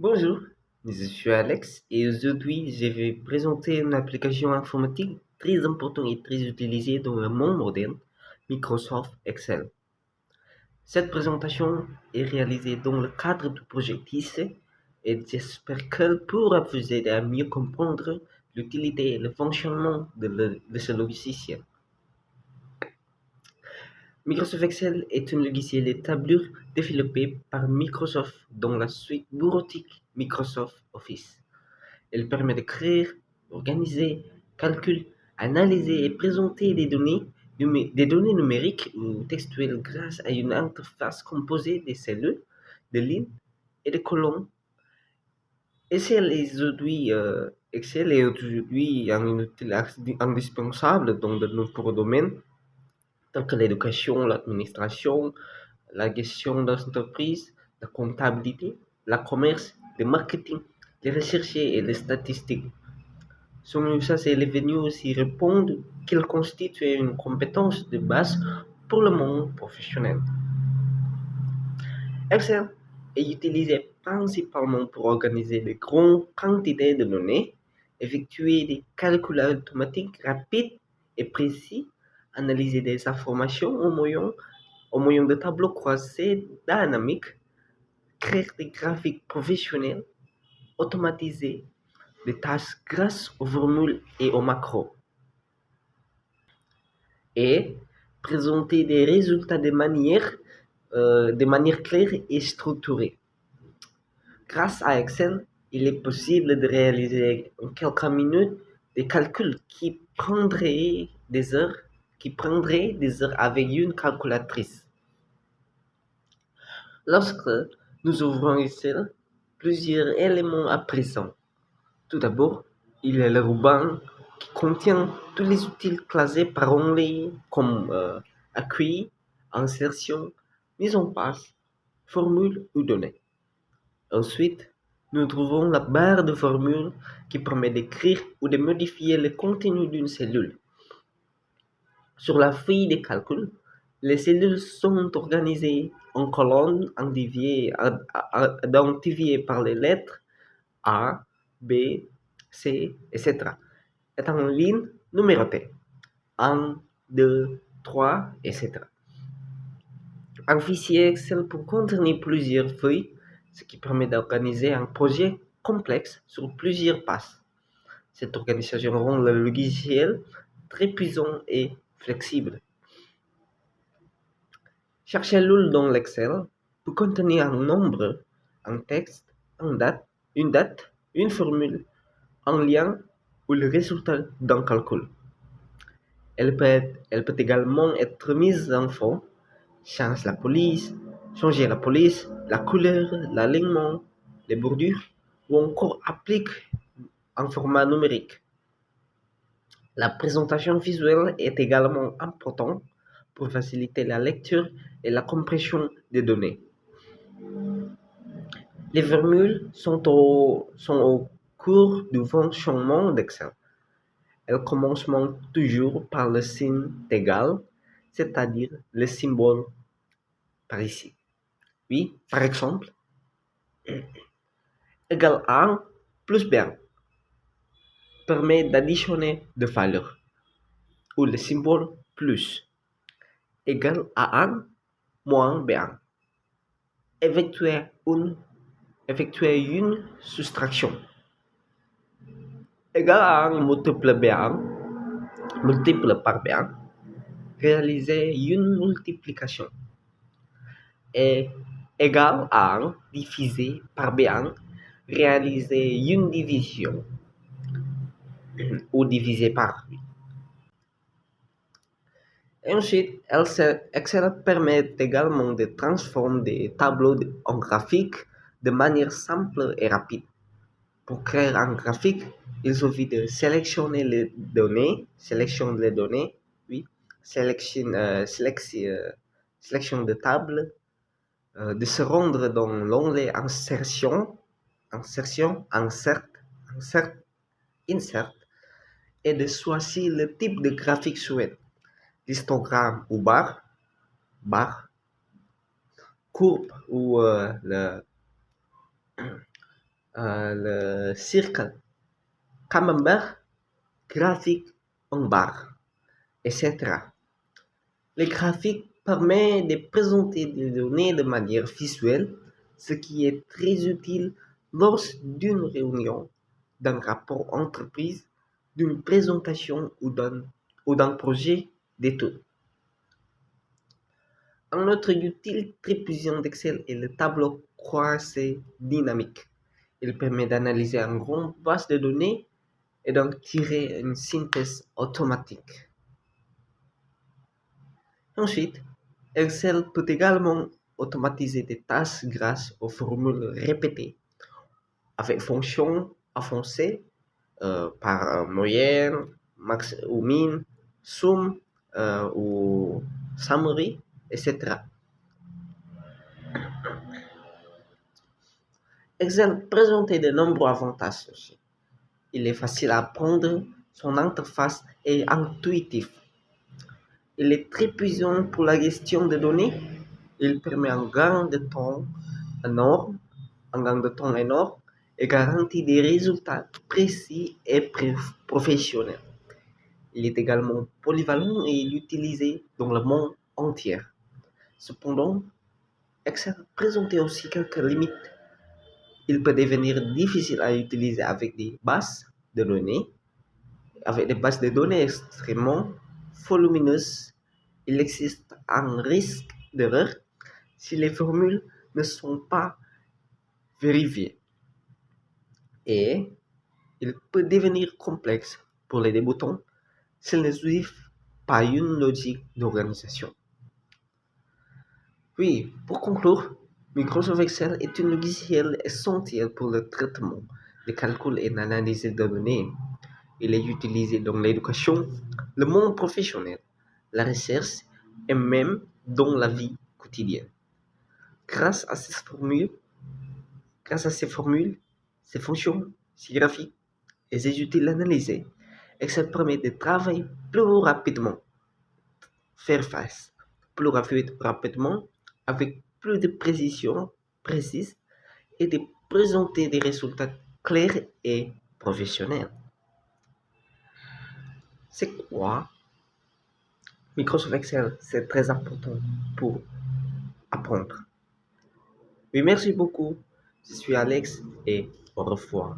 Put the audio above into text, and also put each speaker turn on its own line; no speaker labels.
Bonjour, je suis Alex et aujourd'hui je vais présenter une application informatique très importante et très utilisée dans le monde moderne, Microsoft Excel. Cette présentation est réalisée dans le cadre du projet TIC et j'espère qu'elle pourra vous aider à mieux comprendre l'utilité et le fonctionnement de ce logiciel. Microsoft Excel est un logiciel de tablure développé par Microsoft dans la suite bureautique Microsoft Office. Elle permet de créer, organiser, calculer, analyser et présenter des données numériques ou textuelles grâce à une interface composée de cellules, de lignes et de colonnes. Excel est aujourd'hui un outil indispensable dans de nombreux domaines tels que l'éducation, l'administration, la gestion d'entreprise, la comptabilité, la commerce, le marketing, les recherches et les statistiques. Son usage est venu aussi répondre qu'il constitue une compétence de base pour le monde professionnel. Excel est utilisé principalement pour organiser de grandes quantités de données, effectuer des calculs automatiques rapides et précis, analyser des informations au moyen de tableaux croisés dynamiques, créer des graphiques professionnels, automatiser des tâches grâce aux formules et aux macros, et présenter des résultats de manière claire et structurée. Grâce à Excel, il est possible de réaliser en quelques minutes des calculs qui prendraient des heures avec une calculatrice. Lorsque nous ouvrons Excel, plusieurs éléments apparaissent. Tout d'abord, il y a le ruban qui contient tous les outils classés par onglet comme accueil, insertion, mise en page, formule ou données. Ensuite, nous trouvons la barre de formule qui permet d'écrire ou de modifier le contenu d'une cellule. Sur la feuille de calcul, les cellules sont organisées en colonnes identifiées par les lettres A, B, C, etc. et en ligne numérotée 1, 2, 3, etc. Un fichier Excel peut contenir plusieurs feuilles, ce qui permet d'organiser un projet complexe sur plusieurs pages. Cette organisation rend le logiciel très puissant et flexible. Chaque cellule dans l'Excel peut contenir un nombre, un texte, une date, une formule, un lien ou le résultat d'un calcul. Elle peut également être mise en fond, changer la police, la couleur, l'alignement, les bordures ou encore appliquer un format numérique. La présentation visuelle est également importante pour faciliter la lecture et la compréhension des données. Les formules sont au cours du fonctionnement d'Excel. Elles commencent toujours par le signe d'égal, c'est-à-dire le symbole par ici. Oui, par exemple, égal à 1 plus B1 permet d'additionner deux valeurs, ou le symbole plus égal à 1 moins B1. Effectuer une soustraction égal à 1 multiple par B1. Réaliser une multiplication est égal à 1 divisé par B1. Réaliser une division ou divisé par. Ensuite, Excel permet également de transformer des tableaux en graphiques de manière simple et rapide. Pour créer un graphique, il suffit de sélectionner les données, oui, sélection de table, de se rendre dans l'onglet insert, et de choisir le type de graphique souhaité, l'histogramme ou barre, courbe ou le cercle camembert, graphique en barre, etc. Les graphiques permettent de présenter des données de manière visuelle, ce qui est très utile lors d'une réunion, d'un rapport entreprise, d'une présentation ou d'un projet d'étude. Un autre utile très puissant d'Excel est le tableau croisé dynamique. Il permet d'analyser un grand base de données et d'en tirer une synthèse automatique. Ensuite, Excel peut également automatiser des tâches grâce aux formules répétées avec fonction avancée par moyenne, max ou min, somme ou summary, etc. Excel présente de nombreux avantages aussi. Il est facile à apprendre, son interface est intuitive. Il est très puissant pour la gestion des données. Il permet énorme, un gain de temps énorme et garantit des résultats précis et professionnels. Il est également polyvalent et utilisé dans le monde entier. Cependant, Excel présente aussi quelques limites. Il peut devenir difficile à utiliser avec des bases de données extrêmement volumineuses. Il existe un risque d'erreur si les formules ne sont pas vérifiées. Et il peut devenir complexe pour les débutants s'ils ne suivent pas une logique d'organisation. Oui, pour conclure, Microsoft Excel est un logiciel essentiel pour le traitement, le calcul et l'analyse de données. Il est utilisé dans l'éducation, le monde professionnel, la recherche et même dans la vie quotidienne. Grâce à ces formules, ces fonctions, ces graphiques et ces outils analysés, Excel permet de travailler plus rapidement, faire face plus rapidement, avec plus de précision précise et de présenter des résultats clairs et professionnels. C'est quoi Microsoft Excel? C'est très important pour apprendre. Oui, merci beaucoup. Je suis Alex et au revoir.